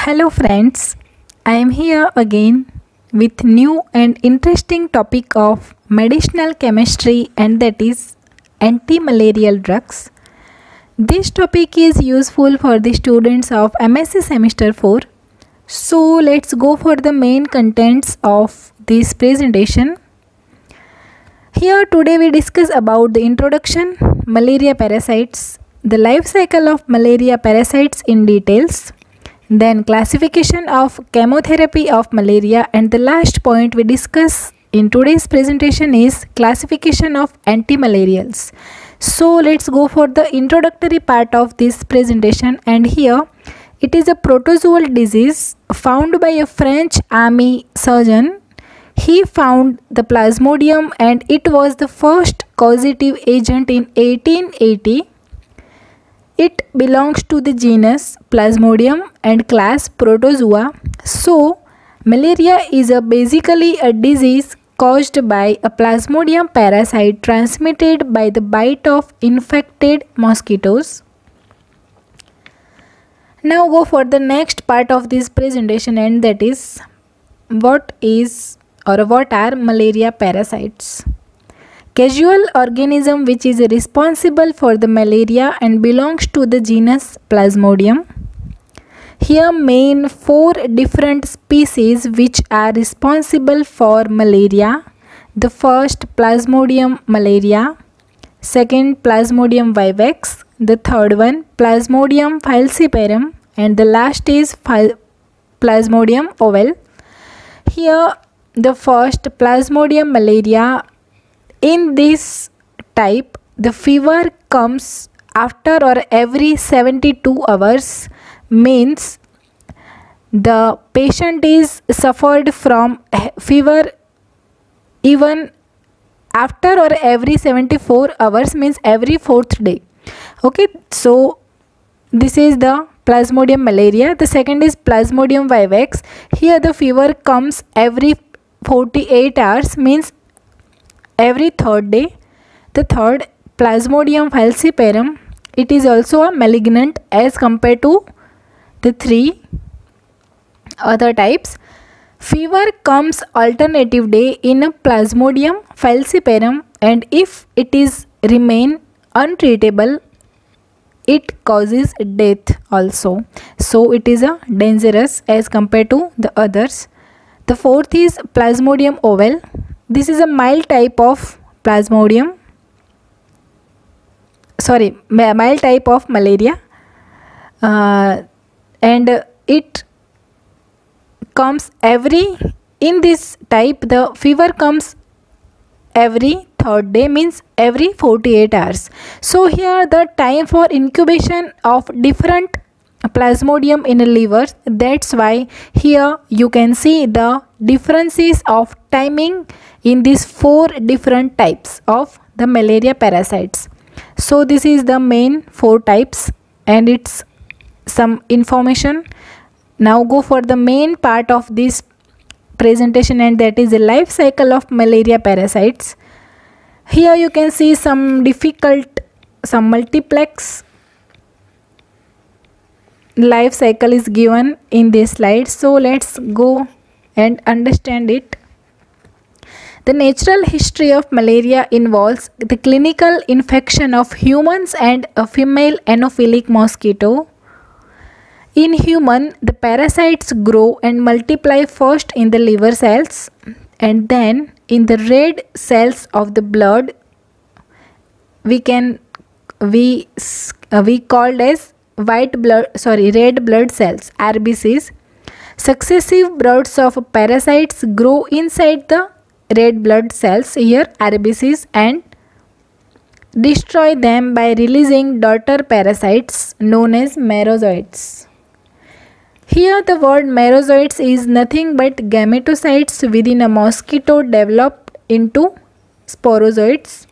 Hello friends, I am here again with new and interesting topic of medicinal chemistry, and that is anti-malarial drugs. This topic is useful for the students of MSc semester 4. So let's go for the main contents of this presentation. Here today we discuss about the introduction, malaria parasites, the life cycle of malaria parasites in details, then classification of chemotherapy of malaria, and the last point we discuss in today's presentation is classification of antimalarials. So let's go for the introductory part of this presentation, and here it is a protozoal disease found by a French army surgeon. He found the Plasmodium and it was the first causative agent in 1880. It belongs to the genus Plasmodium and class Protozoa. So, malaria is basically a disease caused by a Plasmodium parasite transmitted by the bite of infected mosquitoes. Now go for the next part of this presentation, and that is what are malaria parasites. Casual organism which is responsible for the malaria and belongs to the genus Plasmodium. Here main 4 different species which are responsible for malaria. The first, Plasmodium malaria, second, Plasmodium vivax, the third one, Plasmodium falciparum, and the last is Plasmodium ovale. Here the first, Plasmodium malaria, in this type the fever comes after or every 72 hours, means the patient is suffered from fever even after or every 74 hours, means every 4th day. Okay, so this is the Plasmodium malaria. The second is Plasmodium vivax. Here the fever comes every 48 hours, means every 3rd day. The third, Plasmodium falciparum, it is also a malignant as compared to the 3 other types. Fever comes alternative day in a Plasmodium falciparum, and if it is remain untreatable, it causes death also. So it is a dangerous as compared to the others. The fourth is Plasmodium ovale. This is a mild type of mild type of malaria, and it comes in this type the fever comes every 3rd day, means every 48 hours. So here the time for incubation of different Plasmodium in a liver, that's why here you can see the differences of timing in these 4 different types of the malaria parasites. So this is the main 4 types and it's some information. Now go for the main part of this presentation, and that is the life cycle of malaria parasites. Here you can see some multiplex life cycle is given in this slide. So let's go and understand it. The natural history of malaria involves the clinical infection of humans and a female Anopheles mosquito. In human, the parasites grow and multiply first in the liver cells and then in the red cells of the blood. We called as red blood cells, RBCs. Successive broods of parasites grow inside the red blood cells, here RBCs, and destroy them by releasing daughter parasites known as merozoites. Here the word merozoites is nothing but gametocytes within a mosquito developed into sporozoites.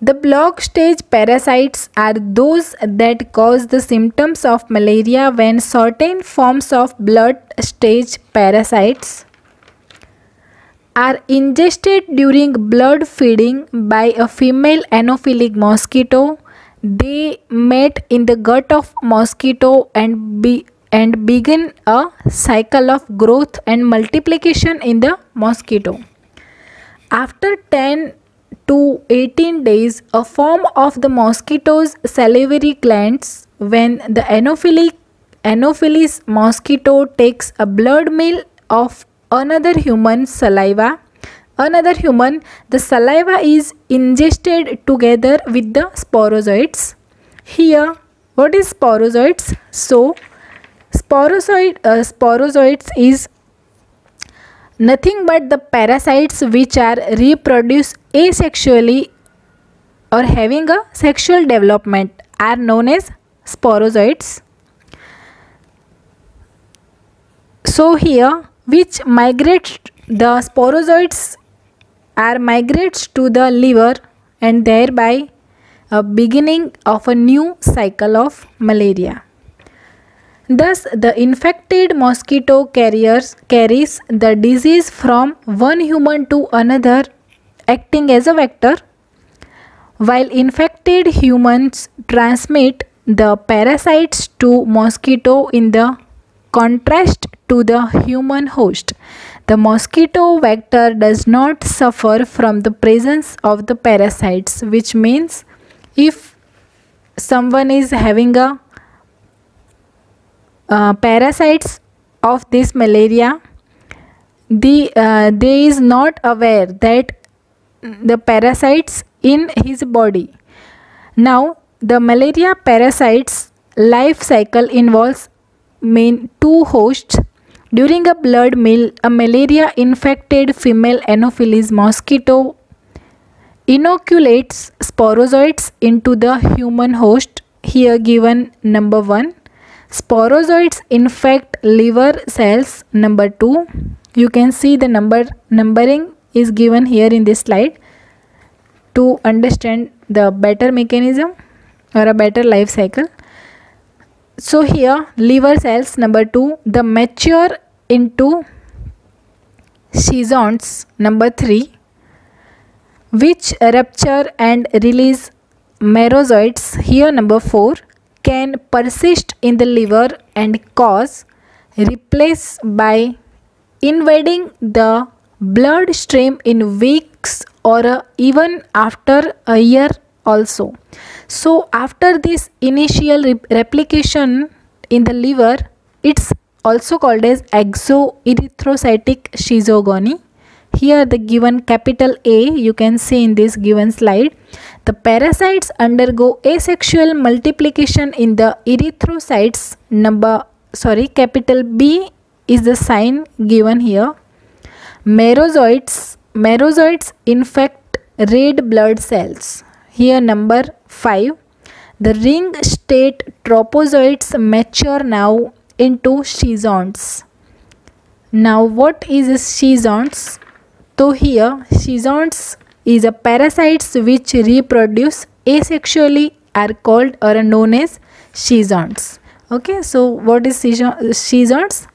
The block stage parasites are those that cause the symptoms of malaria when certain forms of blood stage parasites are ingested during blood feeding by a female Anopheles mosquito. they met in the gut of mosquito and begin a cycle of growth and multiplication in the mosquito. After 10 to 18 days, a form of the mosquito's salivary glands, when the Anopheles mosquito takes a blood meal of another human saliva, the saliva is ingested together with the sporozoites. Here, what is sporozoites? So, sporozoites is nothing but the parasites which are reproduced asexually or having a sexual development are known as sporozoites. So here, which migrates, the sporozoites are migrates to the liver and thereby a beginning of a new cycle of malaria. Thus, the infected mosquito carries the disease from one human to another, acting as a vector, while infected humans transmit the parasites to mosquito in the contrast to the human host. The mosquito vector does not suffer from the presence of the parasites, which means if someone is having a parasites of this malaria, they is not aware that the parasites in his body. Now the malaria parasites life cycle involves main two hosts. During a blood meal, a malaria infected female Anopheles mosquito inoculates sporozoites into the human host, here given number 1. Sporozoites infect liver cells, number 2. You can see the numbering is given here in this slide to understand the better mechanism or a better life cycle. So here liver cells, number 2, the mature into schizonts, number 3, which rupture and release merozoites, here number 4, can persist in the liver and cause replace by invading the bloodstream in weeks or even after a year also. So after this initial replication in the liver, it's also called as exoerythrocytic schizogony. Here the given capital A you can see in this given slide. The parasites undergo asexual multiplication in the erythrocytes. Capital B is the sign given here. Merozoites infect red blood cells. Here number 5. The ring state tropozoites mature now into schizonts. Now what is schizonts? So here schizonts is a parasites which reproduce asexually are called or are known as schizonts. Okay, so what is schizonts?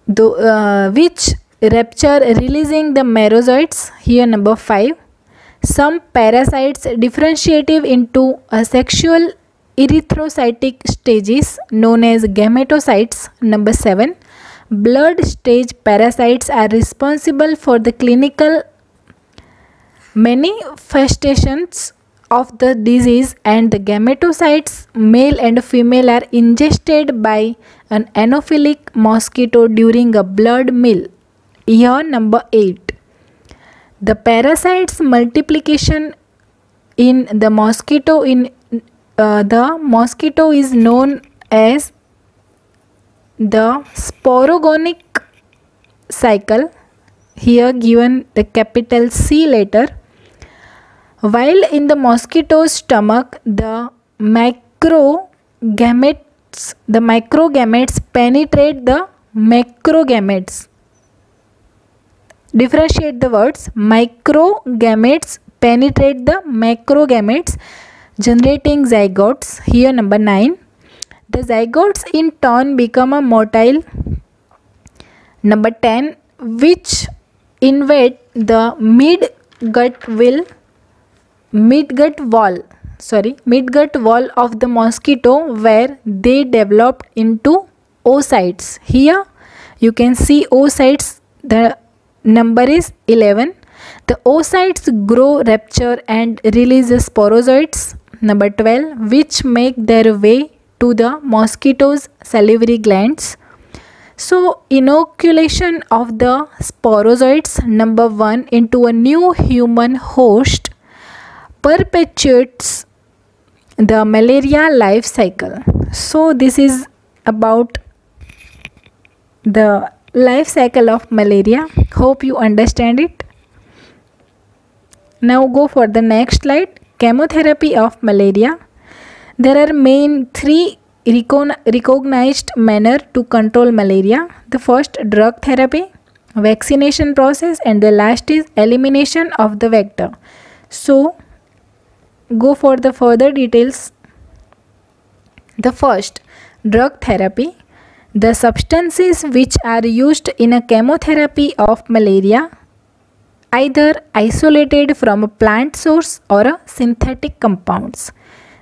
Which rupture releasing the merozoites, here number 5. Some parasites differentiative into a sexual erythrocytic stages known as gametocytes, number 7. Blood stage parasites are responsible for the clinical manifestations of the disease, and the gametocytes, male and female, are ingested by an Anopheles mosquito during a blood meal. Here number 8. The parasites multiplication in the mosquito is known as the sporogonic cycle, here given the capital C letter. While in the mosquito's stomach, the microgametes penetrate the macrogametes. Differentiate the words. Microgametes penetrate the macrogametes, generating zygotes, here number 9. The zygotes in turn become a motile, number 10, which invade the mid-gut wall midgut wall of the mosquito where they developed into oocytes. Here you can see oocytes, the number is 11. The oocytes grow, rupture and release sporozoites. Number 12, which make their way to the mosquito's salivary glands. So inoculation of the sporozoites, number 1, into a new human host perpetuates the malaria life cycle. So this is about the life cycle of malaria. Hope you understand it. Now go for the next slide. Chemotherapy of malaria. There are main 3 recognized manner to control malaria. The first, drug therapy, vaccination process, and the last is elimination of the vector. So go for the further details. The first, drug therapy. The substances which are used in a chemotherapy of malaria, either isolated from a plant source or a synthetic compounds.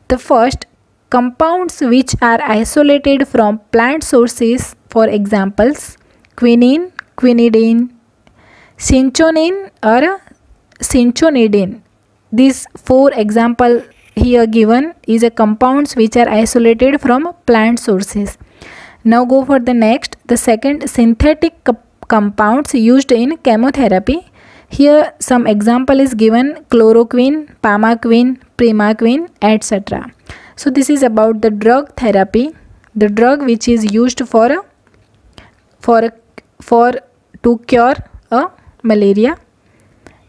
The first, compounds which are isolated from plant sources, for examples, quinine, quinidine, cinchonine or cinchonidine. These 4 example here given is a compounds which are isolated from plant sources. Now go for the next, the second, synthetic compounds used in chemotherapy. Here some example is given, chloroquine, pamaquine, primaquine, etc. So this is about the drug therapy, the drug which is used to cure a malaria.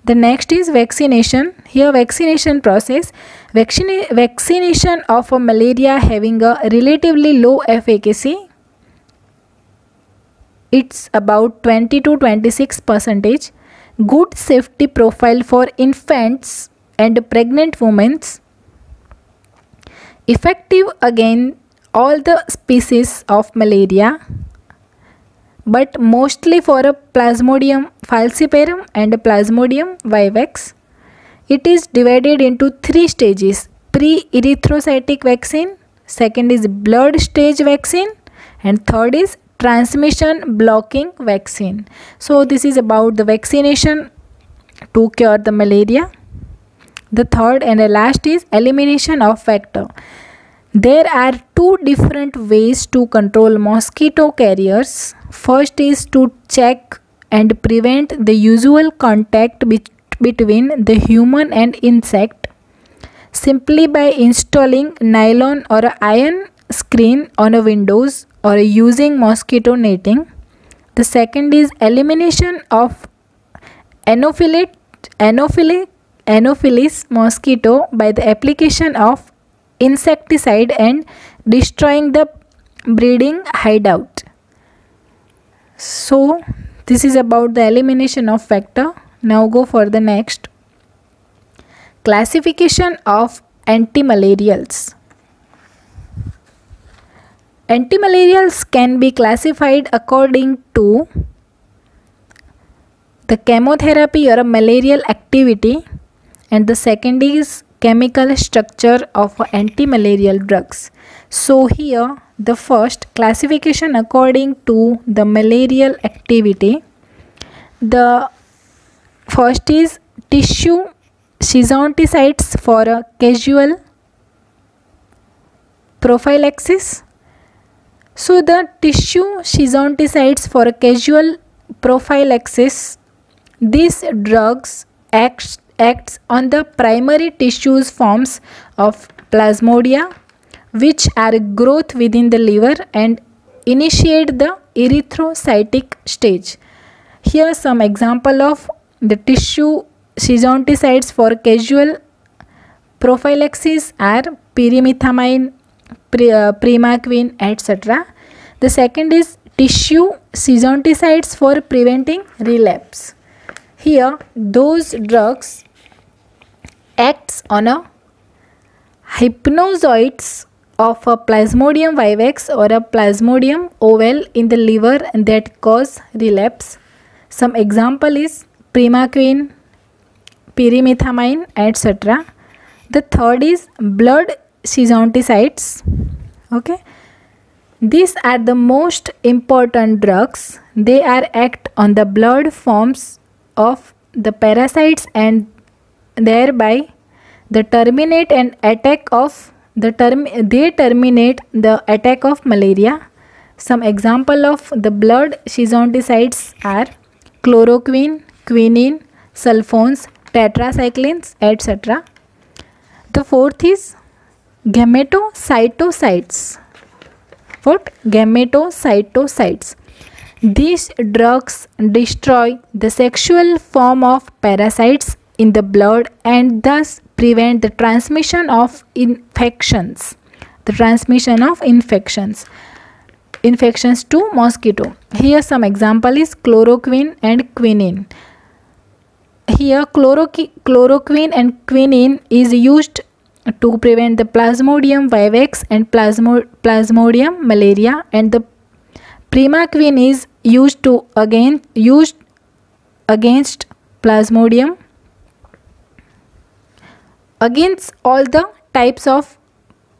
The next is vaccination. Here vaccination process, vaccination of a malaria having a relatively low efficacy. It's about 20 to 26%. Good safety profile for infants and pregnant women. Effective against all the species of malaria, but mostly for a Plasmodium falciparum and Plasmodium vivax. It is divided into 3 stages: pre-erythrocytic vaccine, second is blood stage vaccine, and third is transmission blocking vaccine. So this is about the vaccination to cure the malaria. The third and the last is elimination of vector. There are 2 different ways to control mosquito carriers. First is to check and prevent the usual contact between the human and insect simply by installing nylon or iron screen on a windows or using mosquito netting. The second is elimination of Anopheles mosquito by the application of insecticide and destroying the breeding hideout. So this is about the elimination of vector. Now go for the next, classification of antimalarials. Antimalarials can be classified according to the chemotherapy or a malarial activity, and the second is chemical structure of antimalarial drugs. So here the first, classification according to the malarial activity. The first is tissue schizonticides for a casual prophylaxis. So the tissue schizonticides for a casual prophylaxis, these drugs acts on the primary tissues forms of plasmodia which are growth within the liver and initiate the erythrocytic stage. Here some example of the tissue schizonticides for casual prophylaxis are pyrimethamine, primaquine, etc. The second is tissue schizonticides for preventing relapse. Here those drugs acts on a hypnozoites of a Plasmodium vivax or a Plasmodium ovale in the liver that cause relapse. Some example is primaquine, pyrimethamine, etc. The third is blood schizonticides. Okay, these are the most important drugs. They are act on the blood forms of the parasites and thereby they terminate the attack of malaria. Some example of the blood schizonticides are chloroquine, quinine, sulfones, tetracyclines, etc. The fourth is gametocytosides. What? Gametocytosides. These drugs destroy the sexual form of parasites in the blood and thus prevent the transmission of infections. Infections to mosquito. Here some example is chloroquine and quinine. Here chloroquine and quinine is used to prevent the Plasmodium vivax and Plasmodium malaria, and the primaquine is used against Plasmodium, against all the types of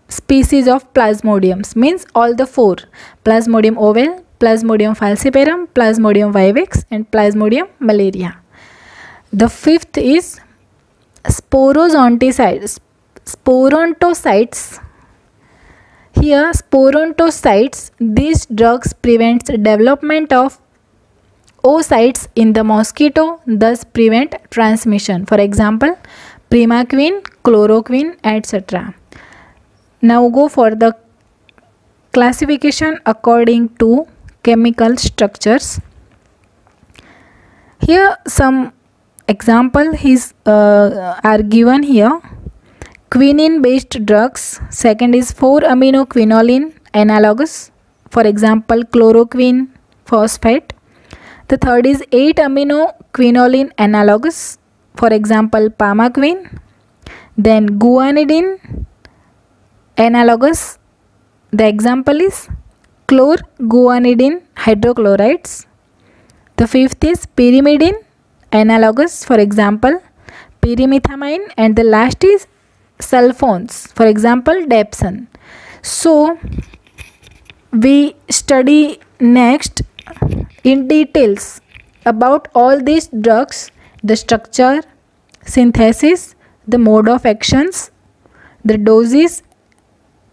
species of Plasmodiums, means all the four: Plasmodium ovale, Plasmodium falciparum, Plasmodium vivax and Plasmodium malaria. The fifth is sporonticides. Here sporonticides, these drugs prevents development of oocytes in the mosquito, thus prevent transmission. For example, primaquine, chloroquine, etc. Now go for the classification according to chemical structures. Here some example are given here. Quinine based drugs. Second is 4-aminoquinoline analogous. For example, chloroquine phosphate. The third is 8-aminoquinoline analogous. For example, pamaquine. Then guanidine analogous. The example is chlorguanidine hydrochlorides. The fifth is pyrimidine analogous. For example, pyrimethamine. And the last is sulfones. For example, dapsone. So we study next in details about all these drugs, the structure, synthesis, the mode of actions, the doses,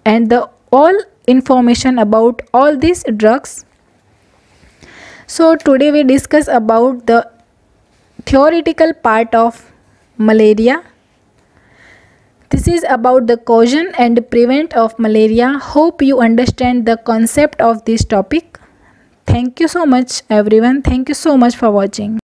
and the all information about all these drugs. So today we discuss about the theoretical part of malaria. This is about the caution and prevent of malaria. Hope you understand the concept of this topic. Thank you so much everyone. Thank you so much for watching.